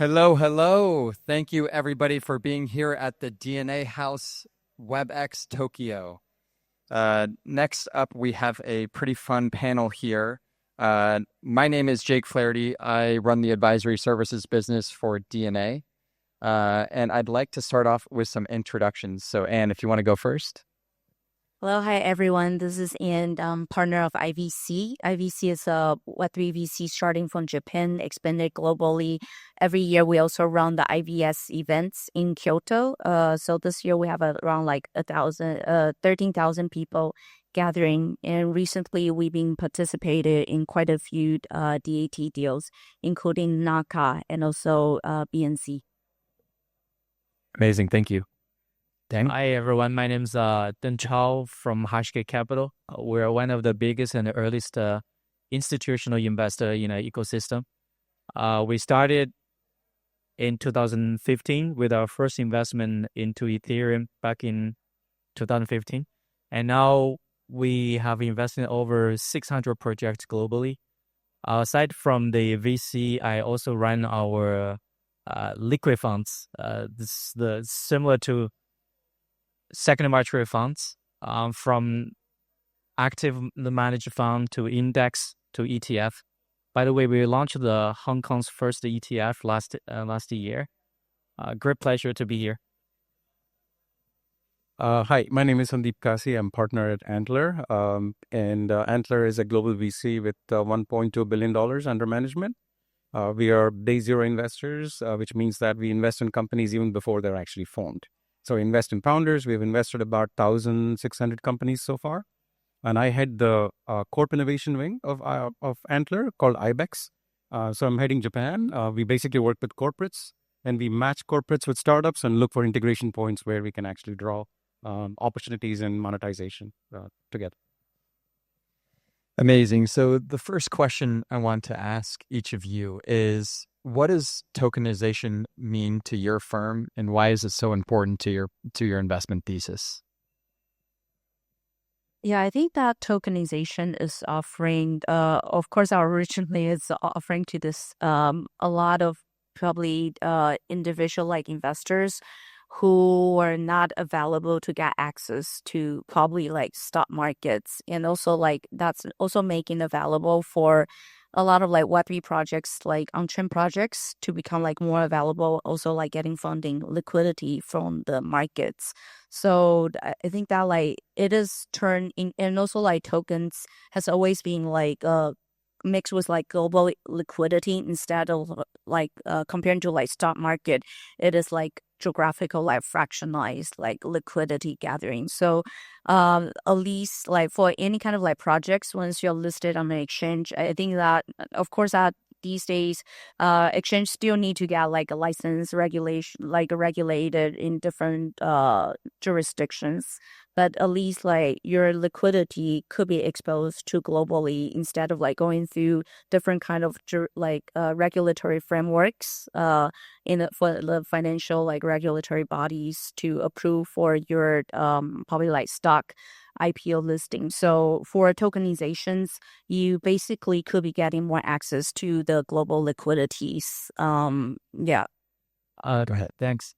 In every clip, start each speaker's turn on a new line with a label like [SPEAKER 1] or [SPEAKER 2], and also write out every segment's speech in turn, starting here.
[SPEAKER 1] Hello, hello. Thank you, everybody, for being here at the DNA House WebX Tokyo. Next up, we have a pretty fun panel here. My name is Jake Flaherty. I run the advisory services business for DNA. And I'd like to start off with some introductions. So, Anne, if you want to go first.
[SPEAKER 2] Hello, hi everyone. This is Ann, partner of IVC. IVC is a Web3 VC starting from Japan, expanded globally. Every year we also run the IVS events in Kyoto. So this year we have around like 13,000 people gathering. And recently we've been participated in quite a few DAT deals, including NACA and also BNC.
[SPEAKER 1] Amazing. Thank you. Danny?
[SPEAKER 3] Hi everyone, my name is Deng Chao from Hashgate Capital. We're one of the biggest and earliest institutional investor in the ecosystem. We started in 2015 with our first investment into Ethereum back in 2015. And now we have invested in over 600 projects globally. Aside from the VC, I also run our liquid funds. This is similar to secondary market funds, from active managed fund to index to ETF. By the way, we launched the Hong Kong's first ETF last year. Great pleasure to be here.
[SPEAKER 4] Hi, my name is Sandeep Kasi. I'm partner at Antler. Antler is a global VC with $1.2 billion under management. We are day zero investors, which means that we invest in companies even before they're actually formed. So we invest in founders. We've invested about 1,600 companies so far. And I head the corp innovation wing of Antler called IBEX. So I'm heading Japan. We basically work with corporates and we match corporates with startups and look for integration points where we can actually draw opportunities and monetization together.
[SPEAKER 1] Amazing. So the first question I want to ask each of you is, what does tokenization mean to your firm, and why is it so important to your investment thesis?
[SPEAKER 2] Yeah, I think that tokenization is offering, of course, originally it's offering to this a lot of probably individual like investors who are not available to get access to probably like stock markets, and also like that's also making available for a lot of like Web3 projects, like on-chain projects, to become like more available, also like getting funding liquidity from the markets. So I think that like it is turned in, and also like tokens has always been like mixed with like global liquidity instead of like compared to like stock market, it is like geographical like fractionalized like liquidity gathering. So at least like for any kind of like projects, once you're listed on the exchange, I think that of course that these days exchange still need to get like a license regulation, like regulated in different jurisdictions, but at least like your liquidity could be exposed to globally instead of like going through different kind of regulatory frameworks for the financial like regulatory bodies to approve for your probably like stock IPO listing. So for tokenizations, you basically could be getting more access to the global liquidities. Yeah.
[SPEAKER 3] Go ahead. Thanks.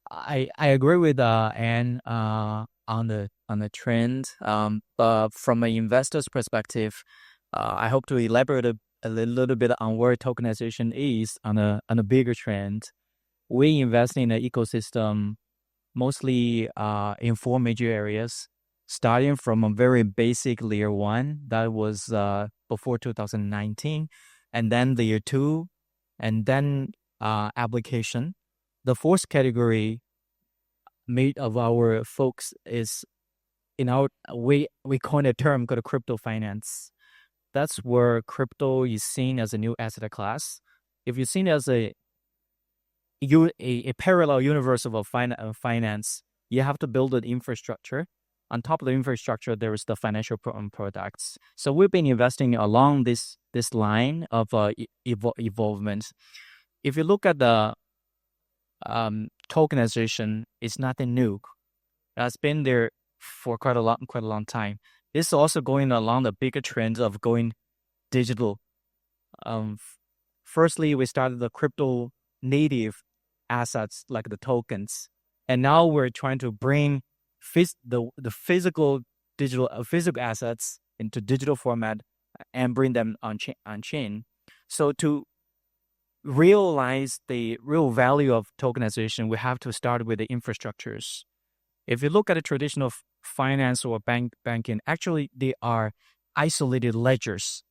[SPEAKER 3] I agree with Anne on the trend. From an investor's perspective, I hope to elaborate a little bit on where tokenization is on a bigger trend. We invest in the ecosystem mostly in four major areas, starting from a very basic layer one that was before 2019, and then layer two, and then application. The fourth category made of our folks is, we coined a term called crypto finance. That's where crypto is seen as a new asset class. If you're seen as a parallel universe of finance, you have to build an infrastructure. On top of the infrastructure, there is the financial products. So we've been investing along this line of evolvement. If you look at the tokenization, it's nothing new. It's been there for quite a long time. It's also going along the bigger trends of going digital. Firstly, we started the crypto native assets like the tokens. And now we're trying to bring the physical physical assets into digital format and bring them on chain. So to realize the real value of tokenization, we have to start with the infrastructures. If you look at a traditional finance or banking, actually they are isolated ledgers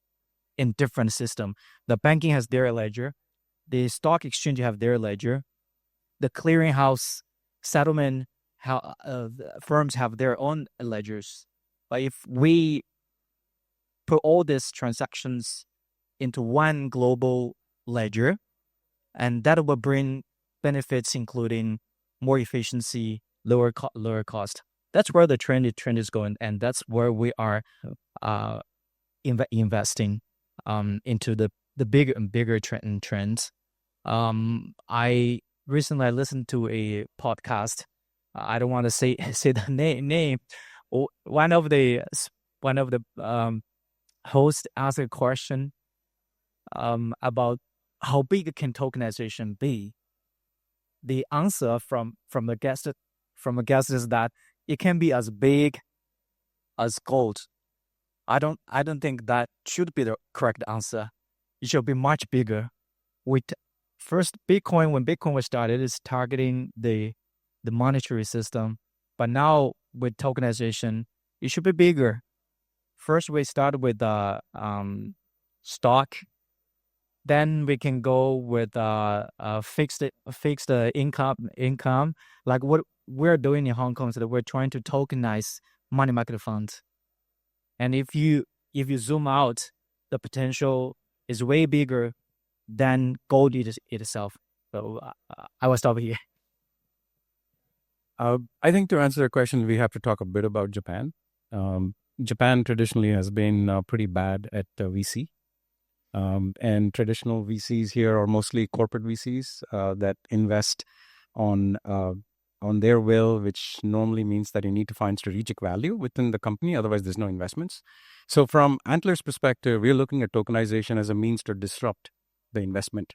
[SPEAKER 3] in different system. The banking has their ledger, the stock exchange have their ledger, the clearinghouse settlement firms have their own ledgers. But if we put all these transactions into one global ledger, and that will bring benefits, including more efficiency, lower cost. That's where the trend is going, and that's where we are investing into the bigger and bigger trends. I recently listened to a podcast. I don't want to say the name. One of the hosts asked a question about how big can tokenization be. The answer from the guest is that it can be as big as gold. I don't think that should be the correct answer. It should be much bigger. With first Bitcoin, when Bitcoin was started, is targeting the monetary system, but now with tokenization, it should be bigger. First, we start with stock. Then we can go with fixed income, like what we're doing in Hong Kong. So that we're trying to tokenize money market funds. And if you zoom out, the potential is way bigger than gold itself. So I will stop here.
[SPEAKER 4] I think to answer the question, we have to talk a bit about Japan. Japan traditionally has been pretty bad at VC. And traditional VCs here are mostly corporate VCs that invest on their will, which normally means that you need to find strategic value within the company. Otherwise, there's no investments. So from Antler's perspective, we're looking at tokenization as a means to disrupt the investment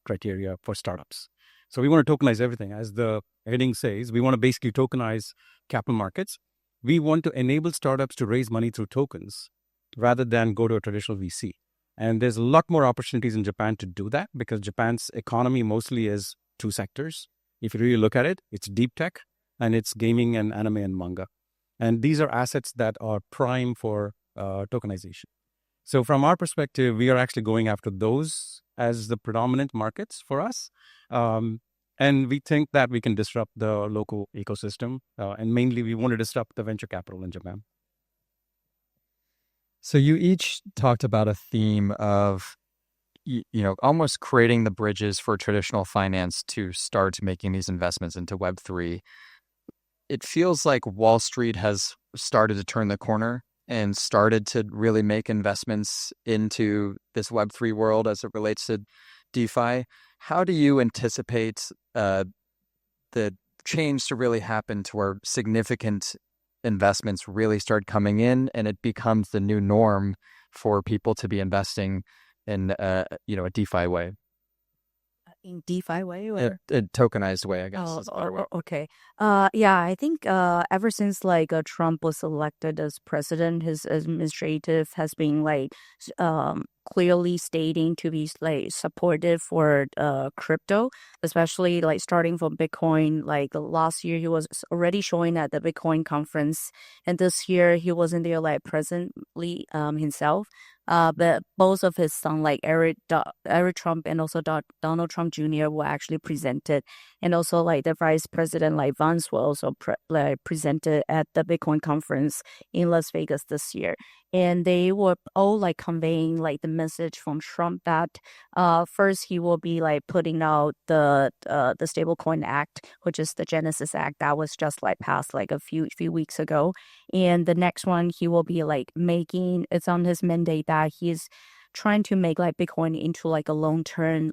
[SPEAKER 4] criteria for startups. So we want to tokenize everything. As the heading says, we want to basically tokenize capital markets. We want to enable startups to raise money through tokens rather than go to a traditional VC. And there's a lot more opportunities in Japan to do that because Japan's economy mostly is two sectors. If you really look at it, it's deep tech and it's gaming and anime and manga. And these are assets that are prime for tokenization. So from our perspective, we are actually going after those as the predominant markets for us. And we think that we can disrupt the local ecosystem. And mainly we want to disrupt the venture capital in Japan.
[SPEAKER 1] So you each talked about a theme of, almost creating the bridges for traditional finance to start making these investments into Web3. It feels like Wall Street has started to turn the corner and started to really make investments into this Web3 world as it relates to DeFi. How do you anticipate the change to really happen to where significant investments really start coming in and it becomes the new norm for people to be investing in a DeFi way?
[SPEAKER 2] In DeFi way or
[SPEAKER 1] a tokenized way, I guess.
[SPEAKER 2] Okay. Yeah, I think ever since Trump was elected as president, his administrative has been clearly stating to be supportive for crypto, especially starting from Bitcoin. Last year he was already showing at the Bitcoin conference, and this year he wasn't there presently himself. But both of his son, Eric Trump and also Donald Trump Jr. were actually presented, and also the Vice President Vance were also presented at the Bitcoin conference in Las Vegas this year, and they were all conveying the message from Trump that first he will be putting out the Stablecoin Act, which is the Genesis Act that was just passed a few weeks ago, and the next one he will be making, it's on his mandate that he's trying to make Bitcoin into a long-term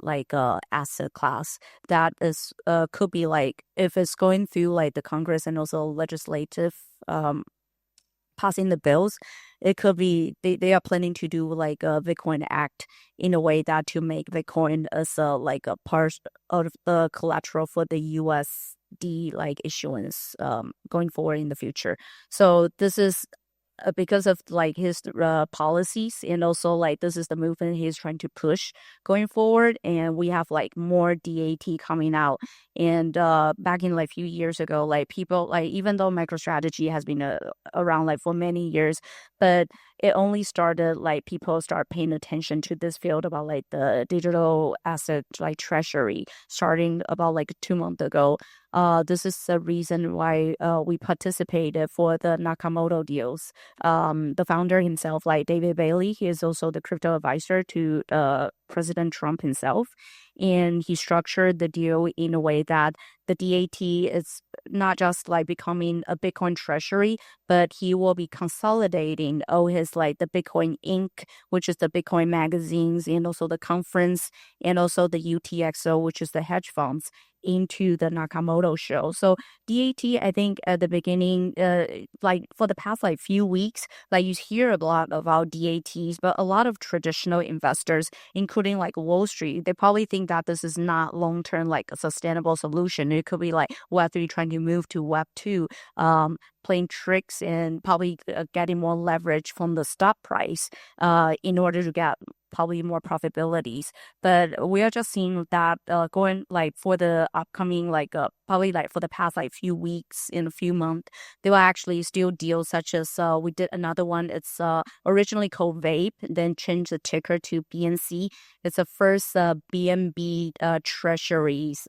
[SPEAKER 2] asset class that is could be if it's going through the Congress and also legislative passing the bills, it could be they are planning to do like a Bitcoin Act in a way that to make Bitcoin as a like a part of the collateral for the USD like issuance going forward in the future. So this is because of like his policies, and also like this is the movement he's trying to push going forward, and we have like more DAT coming out. And back in like few years ago, like people like, even though MicroStrategy has been around like for many years, but it only started like people start paying attention to this field about like the digital asset like treasury starting about like 2 months ago. This is the reason why we participated for the Nakamoto deals. The founder himself, like David Bailey, he is also the crypto advisor to President Trump himself. And he structured the deal in a way that the DAT is not just like becoming a Bitcoin treasury, but he will be consolidating all his like the Bitcoin Inc., which is the Bitcoin magazines, and also the conference, and also the UTXO, which is the hedge funds, into the Nakamoto show. So DAT, I think at the beginning, like for the past like few weeks, like you hear a lot about DATs, but a lot of traditional investors, including like Wall Street, they probably think that this is not long-term like a sustainable solution. It could be like Web3 trying to move to Web2, playing tricks and probably getting more leverage from the stock price in order to get probably more profitabilities. But we are just seeing that going like for the upcoming like probably like for the past like few weeks, in a few months, there were actually still deals such as we did another one. It's originally called Vape, then changed the ticker to BNC. It's the first BNB treasuries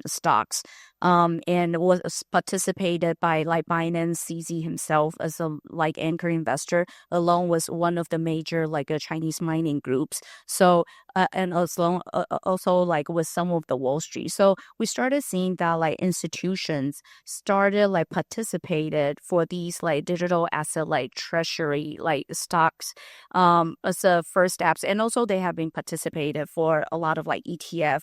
[SPEAKER 2] stocks, and was participated by like Binance CZ himself as a like anchor investor, along with one of the major like Chinese mining groups. So and also like with some of the Wall Street. So we started seeing that like institutions started like participated for these like digital asset like treasury like stocks as a first steps. And also they have been participated for a lot of like ETF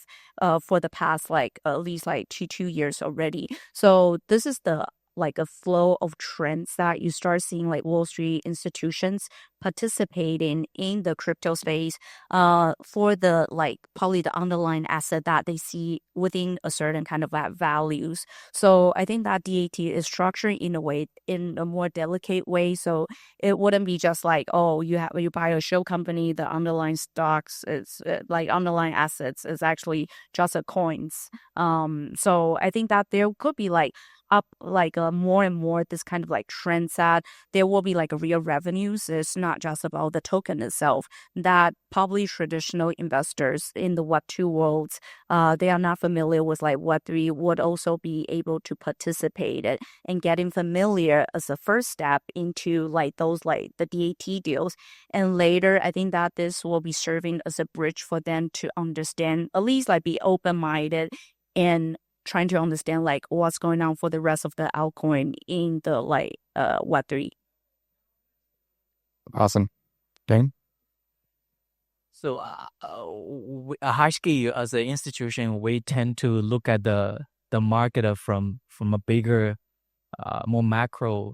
[SPEAKER 2] for the past like at least like two years already. So this is the like a flow of trends that you start seeing like Wall Street institutions participating in the crypto space for the like probably the underlying asset that they see within a certain kind of values. So I think that DAT is structured in a way, in a more delicate way. So it wouldn't be just like, oh, you buy a show company, the underlying stocks, it's like underlying assets is actually just a coins. So I think that there could be like up like more and more this kind of like trends that there will be like real revenues. It's not just about the token itself, that probably traditional investors in the Web2 worlds, they are not familiar with like Web3, would also be able to participate it, and getting familiar as a first step into like those like the DAT deals. And later, I think that this will be serving as a bridge for them to understand, at least like be open-minded and trying to understand like what's going on for the rest of the altcoin in the like Web3.
[SPEAKER 1] Awesome. Dane?
[SPEAKER 3] So, Hashki, as an institution, we tend to look at the market from a bigger, more macro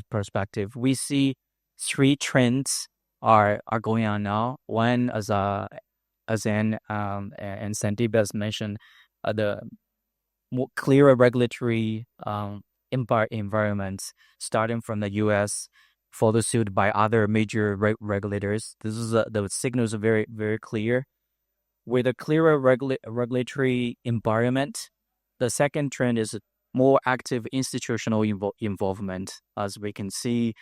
[SPEAKER 3] perspective. We see three trends are going on now. One, as Anne and Sandeep has mentioned, the more clearer regulatory environments starting from the U.S., followed suit by other major regulators. This is the signals are very, very clear. With a clearer regulatory environment, the second trend is more active institutional involvement, as we can see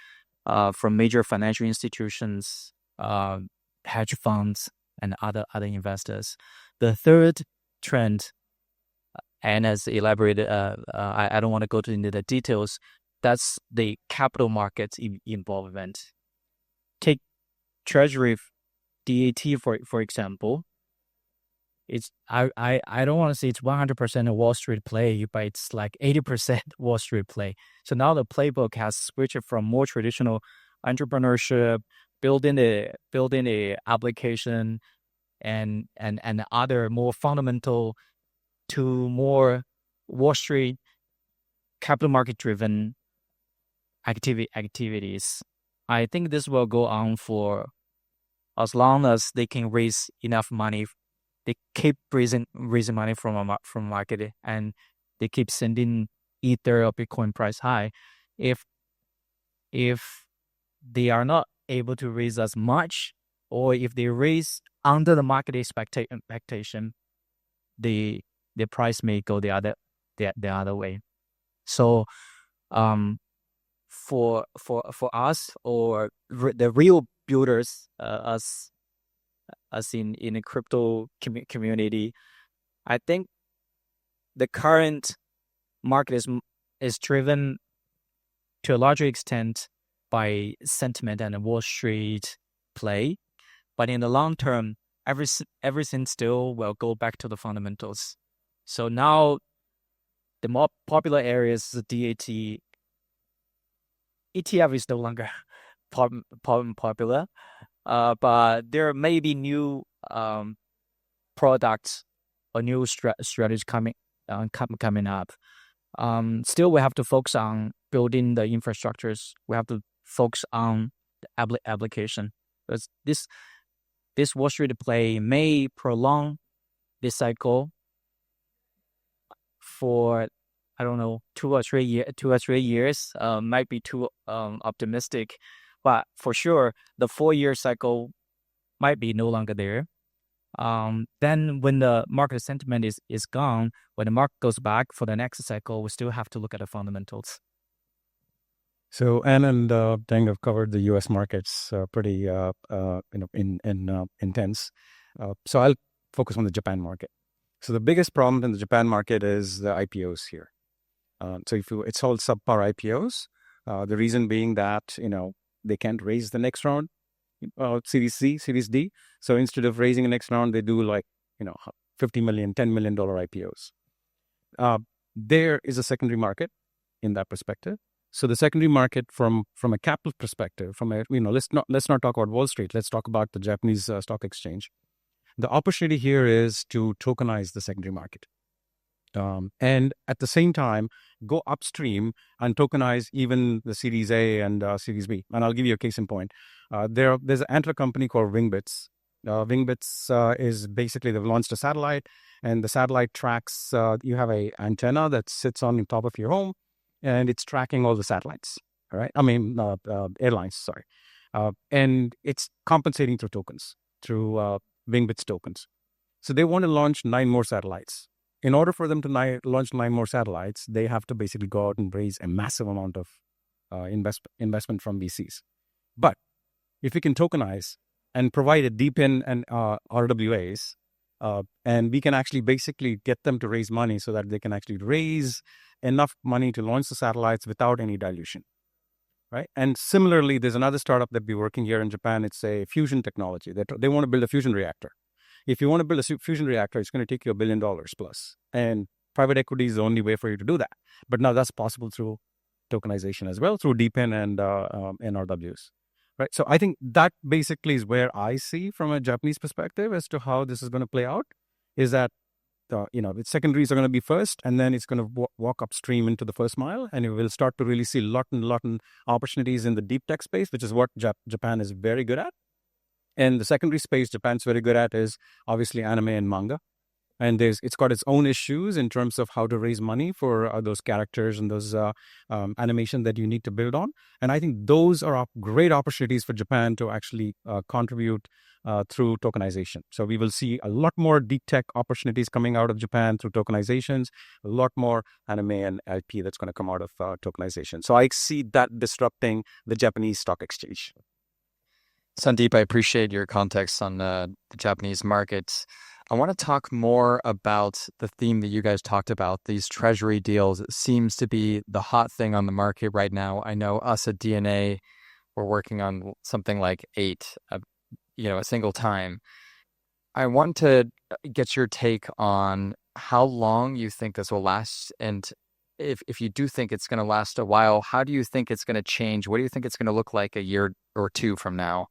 [SPEAKER 3] from major financial institutions, hedge funds, and other investors. The third trend, and as elaborated, I don't want to go into the details. That's the capital markets involvement. Take Treasury DAT for example. It's I don't want to say it's 100% a Wall Street play, but it's like 80% Wall Street play. So now the playbook has switched from more traditional entrepreneurship, building a application and other more fundamental to more Wall Street capital market driven activities. I think this will go on for as long as they can raise enough money. They keep raising money from market, and they keep sending Ether or Bitcoin price high. If they are not able to raise as much, or if they raise under the market expectation, the price may go the other way. So, for us, or the real builders, us in a crypto community, I think the current market is driven to a larger extent by sentiment and Wall Street play, but in the long term, everything still will go back to the fundamentals. So now, the more popular areas, the DAT, ETF is no longer popular, but there may be new products or new strategies coming up. Still, we have to focus on building the infrastructures. We have to focus on the application, because this Wall Street play may prolong this cycle for, I don't know, 2 or 3 years. Might be too optimistic, but for sure the 4-year cycle might be no longer there. Then when the market sentiment is gone, when the market goes back for the next cycle, we still have to look at the fundamentals.
[SPEAKER 4] So Anne and Deng have covered the U.S. markets pretty intense. So I'll focus on the Japan market. So the biggest problem in the Japan market is the IPOs here. So it's all subpar IPOs. The reason being that they can't raise the next round, Series C, Series D. So instead of raising the next round, they do $50 million, $10 million IPOs. There is a secondary market in that perspective. So the secondary market from a capital perspective, let's not talk about Wall Street. Let's talk about the Japanese stock exchange. The opportunity here is to tokenize the secondary market, and at the same time go upstream and tokenize even the Series A and Series B. And I'll give you a case in point. There's an Antler company called Wingbits. Wingbits is basically, they've launched a satellite, and the satellite tracks. You have a antenna that sits on top of your home, and it's tracking all the satellites. All right, airlines. Sorry, and it's compensating through tokens, through Wingbits tokens. So they want to launch 9 more satellites. In order for them to launch 9 more satellites, they have to basically go out and raise a massive amount of investment from VCs. But if we can tokenize and provide a DePIN and RWAs, and we can actually basically get them to raise money so that they can actually raise enough money to launch the satellites without any dilution, right? And similarly, there's another startup that we're working here in Japan. It's a fusion technology. They want to build a fusion reactor. If you want to build a fusion reactor, it's going to take you $1 billion plus. And private equity is the only way for you to do that. But now that's possible through tokenization as well, through DePIN and NRWs. Right. So I think that basically is where I see from a Japanese perspective as to how this is going to play out, is that the secondaries are going to be first, and then it's going to walk upstream into the first mile, and you will start to really see lot and opportunities in the deep tech space, which is what Japan is very good at. And the secondary space Japan's very good at is obviously anime and manga. And it's got its own issues in terms of how to raise money for those characters and those animation that you need to build on. And I think those are great opportunities for Japan to actually contribute through tokenization. So we will see a lot more deep tech opportunities coming out of Japan through tokenizations, a lot more anime and IP that's going to come out of tokenization. So I see that disrupting the Japanese stock exchange.
[SPEAKER 1] Sandeep, I appreciate your context on the Japanese market. I want to talk more about the theme that you guys talked about, these treasury deals. It seems to be the hot thing on the market right now. I know us at DNA, we're working on something like 8, a single time. I want to get your take on how long you think this will last, and if you do think it's going to last a while, how do you think it's going to change? What do you think it's going to look like a year or 2 from now?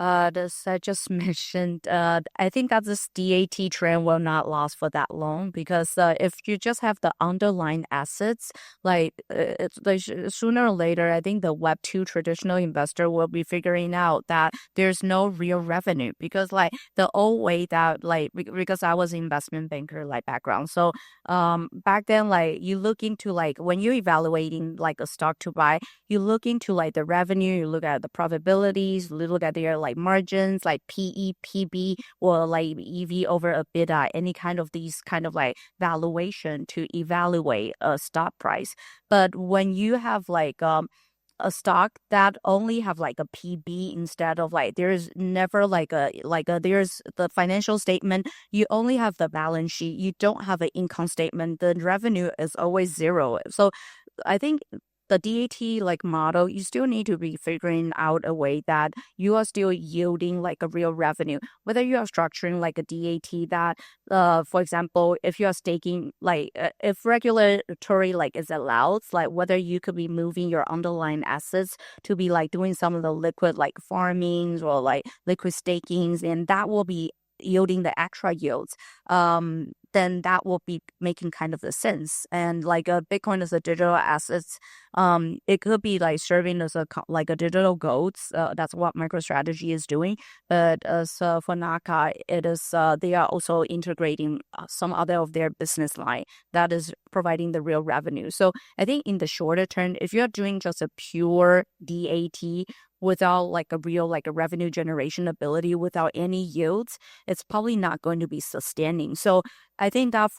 [SPEAKER 2] As I just mentioned, I think that this DAT trend will not last for that long because if you just have the underlying assets, sooner or later, I think the Web2 traditional investor will be figuring out that there's no real revenue because like the old way that because I was an investment banker background, so back then you look into when you're evaluating a stock to buy, you look into the revenue, you look at the profitabilities, you look at their margins, PE, PB, or EV over EBITDA, any kind of these kind of valuation to evaluate a stock price. But when you have a stock that only have a PB instead of there's never there's the financial statement, you only have the balance sheet, you don't have an income statement, the revenue is always zero. So I think the DAT model, you still need to be figuring out a way that you are still yielding a real revenue. Whether you are structuring a DAT that, for example, if you are staking, if regulatory is allowed, whether you could be moving your underlying assets to be doing some of the liquid farmings or liquid stakings, and that will be yielding the extra yields, then that will be making kind of the sense. And Bitcoin as a digital assets, it could be serving as a digital goats. That's what MicroStrategy is doing. But as for Naka, it is they are also integrating some other of their business line that is providing the real revenue. So I think in the shorter term, if you're doing just a pure DAT without a real a revenue generation ability, without any yields, it's probably not going to be sustaining. So I think that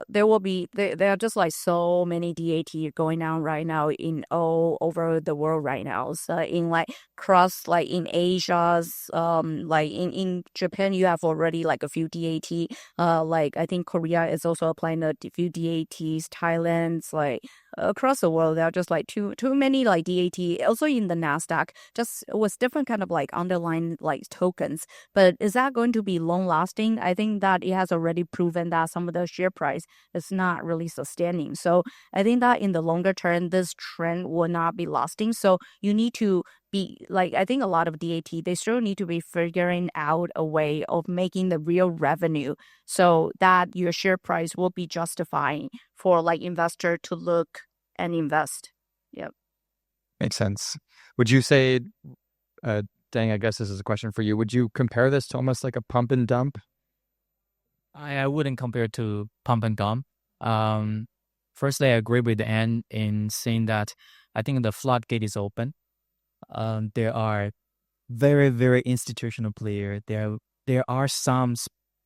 [SPEAKER 2] there are just so many DAT going on right now in all over the world right now. So in in Asia's in Japan, you have already a few DAT. I think Korea is also applying a few DATs. Thailand's across the world, there are just too many DAT. Also in the Nasdaq, just with different kind of underlying tokens. But is that going to be long lasting? I think that it has already proven that some of the share price is not really sustaining. So I think that in the longer term, this trend will not be lasting. So you need to be I think a lot of DAT, they still need to be figuring out a way of making the real revenue so that your share price will be justifying for investor to look and invest. Yep.
[SPEAKER 1] Makes sense. Would you say, Dang, I guess this is a question for you. Would you compare this to almost like a pump and dump?
[SPEAKER 3] I wouldn't compare it to pump and dump. Firstly, I agree with Anne in saying that I think the floodgate is open. There are very, very institutional player. There are some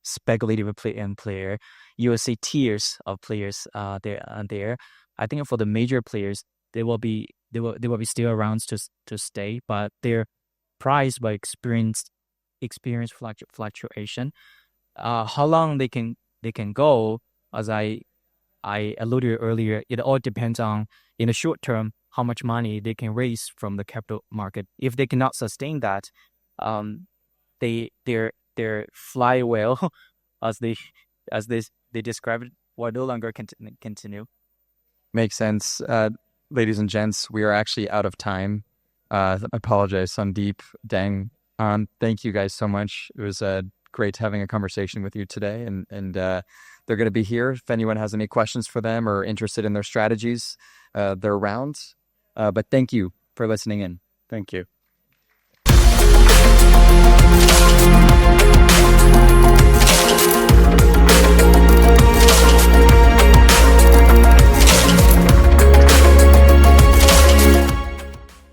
[SPEAKER 3] speculative player. You will see tiers of players there. I think for the major players, they will be still around to stay, but their price will experience fluctuation. How long they can go, as I alluded earlier, it all depends on, in the short term, how much money they can raise from the capital market. If they cannot sustain that, their flywheel, as they describe it, will no longer continue.
[SPEAKER 1] Makes sense. Ladies and gents, we are actually out of time. I apologize, Sandeep, Dang, thank you guys so much. It was great having a conversation with you today, and they're going to be here if anyone has any questions for them or interested in their strategies. They're around. But thank you for listening in.
[SPEAKER 4] Thank you.